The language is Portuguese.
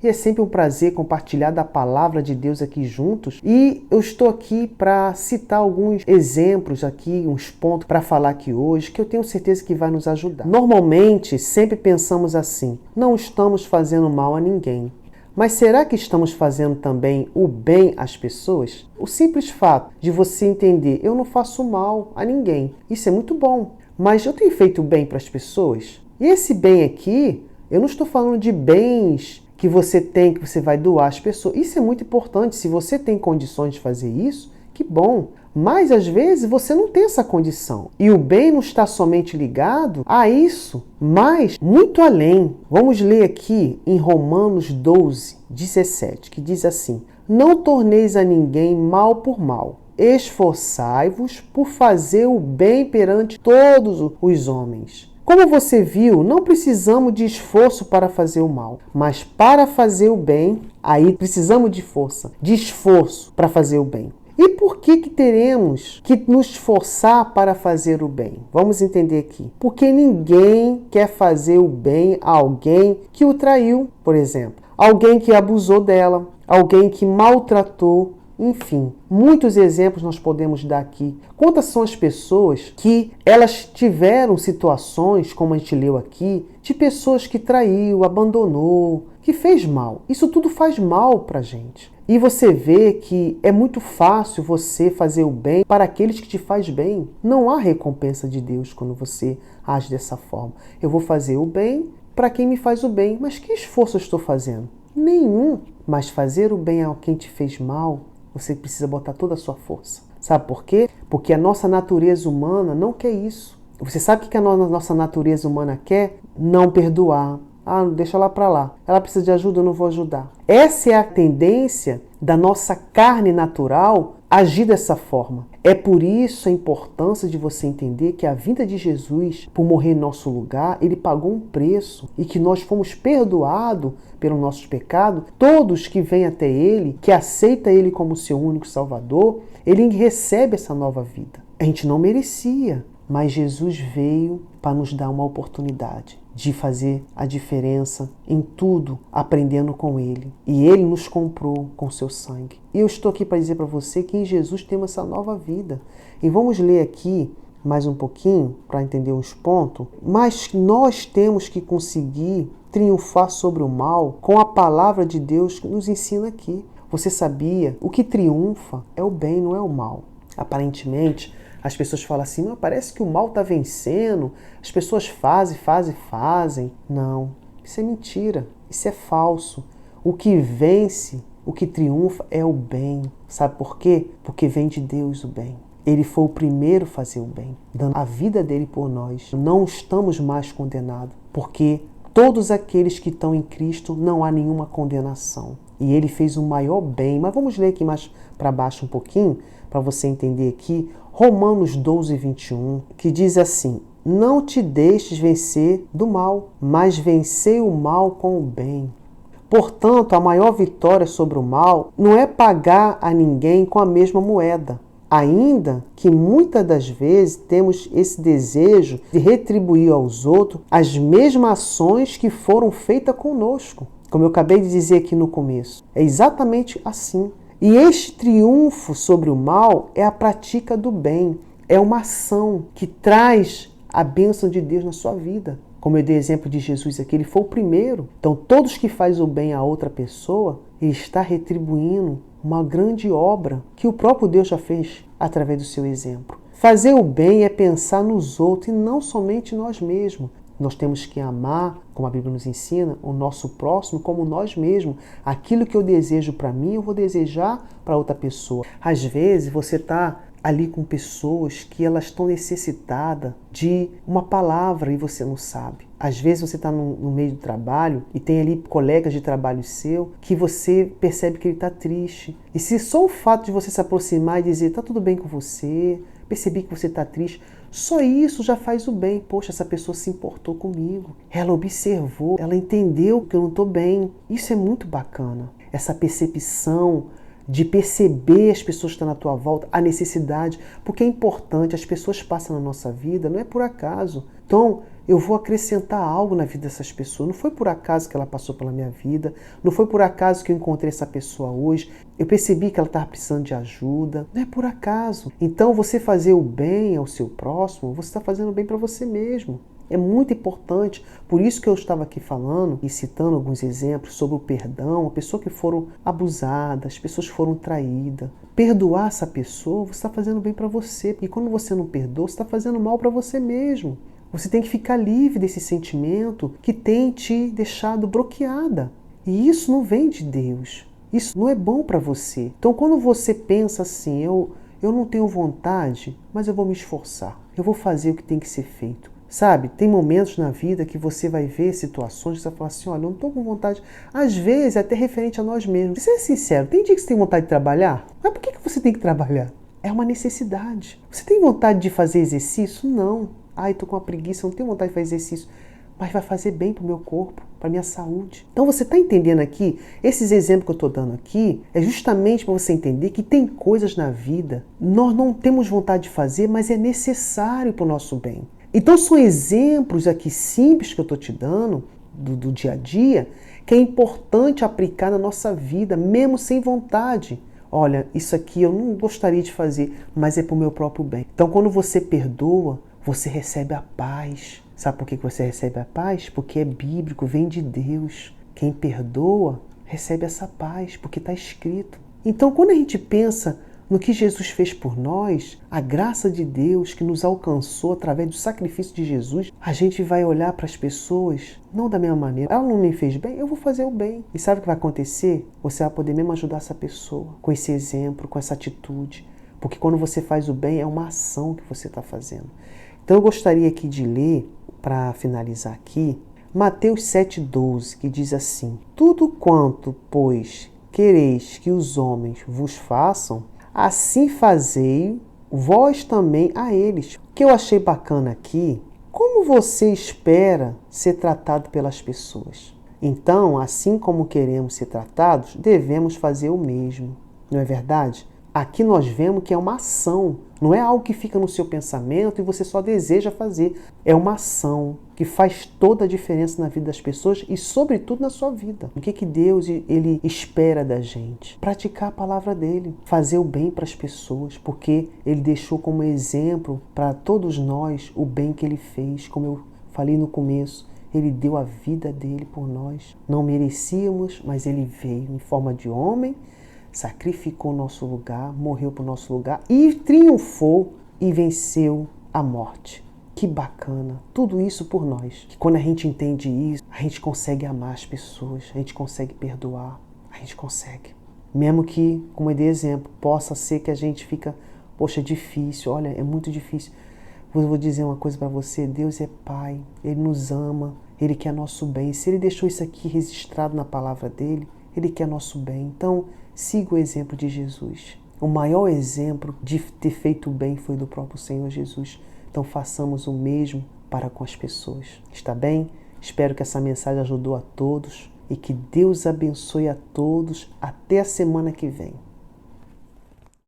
E é sempre um prazer compartilhar da palavra de Deus aqui juntos. E eu estou aqui para citar alguns exemplos aqui, uns pontos para falar aqui hoje, que eu tenho certeza que vai nos ajudar. Normalmente, sempre pensamos assim: não estamos fazendo mal a ninguém. Mas será que estamos fazendo também o bem às pessoas? O simples fato de você entender, eu não faço mal a ninguém, isso é muito bom. Mas eu tenho feito bem para as pessoas? E esse bem aqui, eu não estou falando de bens que você tem, que você vai doar às pessoas. Isso é muito importante. Se você tem condições de fazer isso, que bom. Mas às vezes você não tem essa condição. E o bem não está somente ligado a isso, mas muito além. Vamos ler aqui em Romanos 12, 17, que diz assim: não torneis a ninguém mal por mal. Esforçai-vos por fazer o bem perante todos os homens. Como você viu, não precisamos de esforço para fazer o mal, mas para fazer o bem, aí precisamos de força, de esforço para fazer o bem. E por que teremos que nos esforçar para fazer o bem? Vamos entender aqui. Porque ninguém quer fazer o bem a alguém que o traiu, por exemplo. Alguém que abusou dela, alguém que maltratou. Enfim, muitos exemplos nós podemos dar aqui. Quantas são as pessoas que elas tiveram situações, como a gente leu aqui, de pessoas que traiu, abandonou, que fez mal. Isso tudo faz mal pra gente. E você vê que é muito fácil você fazer o bem para aqueles que te faz bem. Não há recompensa de Deus quando você age dessa forma. Eu vou fazer o bem para quem me faz o bem. Mas que esforço eu estou fazendo? Nenhum. Mas fazer o bem a quem te fez mal, você precisa botar toda a sua força. Sabe por quê? Porque a nossa natureza humana não quer isso. Você sabe o que a nossa natureza humana quer? Não perdoar. Ah, deixa ela para lá. Ela precisa de ajuda, eu não vou ajudar. Essa é a tendência da nossa carne natural agir dessa forma. É por isso a importância de você entender que a vinda de Jesus, por morrer em nosso lugar, ele pagou um preço e que nós fomos perdoados pelo nosso pecado. Todos que vêm até ele, que aceita ele como seu único Salvador, ele recebe essa nova vida. A gente não merecia, mas Jesus veio para nos dar uma oportunidade de fazer a diferença em tudo, aprendendo com Ele. E Ele nos comprou com seu sangue. E eu estou aqui para dizer para você que em Jesus temos essa nova vida. E vamos ler aqui mais um pouquinho para entender uns pontos. Mas nós temos que conseguir triunfar sobre o mal com a palavra de Deus que nos ensina aqui. Você sabia? O que triunfa é o bem, não é o mal. Aparentemente, as pessoas falam assim, não, parece que o mal está vencendo, as pessoas fazem. Não, isso é mentira, isso é falso. O que vence, o que triunfa é o bem. Sabe por quê? Porque vem de Deus o bem. Ele foi o primeiro a fazer o bem, dando a vida dele por nós. Não estamos mais condenados, porque todos aqueles que estão em Cristo não há nenhuma condenação. E ele fez o maior bem. Mas vamos ler aqui mais para baixo um pouquinho, para você entender aqui. Romanos 12, 21, que diz assim: não te deixes vencer do mal, mas vencei o mal com o bem. Portanto, a maior vitória sobre o mal não é pagar a ninguém com a mesma moeda. Ainda que muitas das vezes temos esse desejo de retribuir aos outros as mesmas ações que foram feitas conosco. Como eu acabei de dizer aqui no começo, é exatamente assim. E este triunfo sobre o mal é a prática do bem. É uma ação que traz a bênção de Deus na sua vida. Como eu dei exemplo de Jesus aqui, ele foi o primeiro. Então, todos que fazem o bem a outra pessoa, ele está retribuindo uma grande obra que o próprio Deus já fez através do seu exemplo. Fazer o bem é pensar nos outros e não somente nós mesmos. Nós temos que amar, como a Bíblia nos ensina, o nosso próximo como nós mesmos. Aquilo que eu desejo para mim, eu vou desejar para outra pessoa. Às vezes você está ali com pessoas que elas estão necessitadas de uma palavra e você não sabe. Às vezes você está no meio do trabalho e tem ali colegas de trabalho seu que você percebe que ele está triste. E se só o fato de você se aproximar e dizer, está tudo bem com você, percebi que você está triste, só isso já faz o bem. Poxa, essa pessoa se importou comigo. Ela observou, ela entendeu que eu não estou bem. Isso é muito bacana. Essa percepção de perceber as pessoas que estão na tua volta, a necessidade, porque é importante, as pessoas passam na nossa vida, não é por acaso. Então, eu vou acrescentar algo na vida dessas pessoas. Não foi por acaso que ela passou pela minha vida, não foi por acaso que eu encontrei essa pessoa hoje, eu percebi que ela estava precisando de ajuda, não é por acaso. Então você fazer o bem ao seu próximo, você está fazendo bem para você mesmo. É muito importante, por isso que eu estava aqui falando e citando alguns exemplos sobre o perdão, a pessoa que foram abusadas, as pessoas que foram traídas. Perdoar essa pessoa, você está fazendo bem para você, e quando você não perdoa, você está fazendo mal para você mesmo. Você tem que ficar livre desse sentimento que tem te deixado bloqueada. E isso não vem de Deus. Isso não é bom para você. Então, quando você pensa assim, eu não tenho vontade, mas eu vou me esforçar. Eu vou fazer o que tem que ser feito. Sabe, tem momentos na vida que você vai ver situações que você vai falar assim, olha, eu não estou com vontade. Às vezes, é até referente a nós mesmos. Ser sincero, tem dia que você tem vontade de trabalhar? Mas por que você tem que trabalhar? É uma necessidade. Você tem vontade de fazer exercício? Não. Ai, estou com uma preguiça, não tenho vontade de fazer exercício. Mas vai fazer bem para o meu corpo, para a minha saúde. Então você está entendendo aqui? Esses exemplos que eu estou dando aqui é justamente para você entender que tem coisas na vida nós não temos vontade de fazer, mas é necessário para o nosso bem. Então são exemplos aqui simples que eu estou te dando do dia a dia que é importante aplicar na nossa vida, mesmo sem vontade. Olha, isso aqui eu não gostaria de fazer, mas é para o meu próprio bem. Então quando você perdoa, você recebe a paz. Sabe por que você recebe a paz? Porque é bíblico, vem de Deus. Quem perdoa, recebe essa paz, porque está escrito. Então, quando a gente pensa no que Jesus fez por nós, a graça de Deus que nos alcançou através do sacrifício de Jesus, a gente vai olhar para as pessoas, não da mesma maneira. Ela não me fez bem, eu vou fazer o bem. E sabe o que vai acontecer? Você vai poder mesmo ajudar essa pessoa, com esse exemplo, com essa atitude. Porque quando você faz o bem, é uma ação que você está fazendo. Então eu gostaria aqui de ler, para finalizar aqui, Mateus 7,12, que diz assim: tudo quanto, pois, quereis que os homens vos façam, assim fazei vós também a eles. O que eu achei bacana aqui, como você espera ser tratado pelas pessoas? Então, assim como queremos ser tratados, devemos fazer o mesmo. Não é verdade? Aqui nós vemos que é uma ação, não é algo que fica no seu pensamento e você só deseja fazer. É uma ação que faz toda a diferença na vida das pessoas e, sobretudo, na sua vida. O que Deus ele espera da gente? Praticar a palavra dele, fazer o bem para as pessoas, porque ele deixou como exemplo para todos nós o bem que ele fez, como eu falei no começo. Ele deu a vida dele por nós. Não merecíamos, mas ele veio em forma de homem, sacrificou o nosso lugar, morreu para o nosso lugar e triunfou e venceu a morte. Que bacana! Tudo isso por nós. Que quando a gente entende isso, a gente consegue amar as pessoas, a gente consegue perdoar, a gente consegue. Mesmo que, como eu dei exemplo, possa ser que a gente fica, poxa, é difícil, olha, é muito difícil. Eu vou dizer uma coisa para você, Deus é Pai, Ele nos ama, Ele quer nosso bem. Se Ele deixou isso aqui registrado na palavra dEle, Ele quer nosso bem. Então, siga o exemplo de Jesus. O maior exemplo de ter feito o bem foi do próprio Senhor Jesus. Então façamos o mesmo para com as pessoas. Está bem? Espero que essa mensagem ajudou a todos e que Deus abençoe a todos até a semana que vem.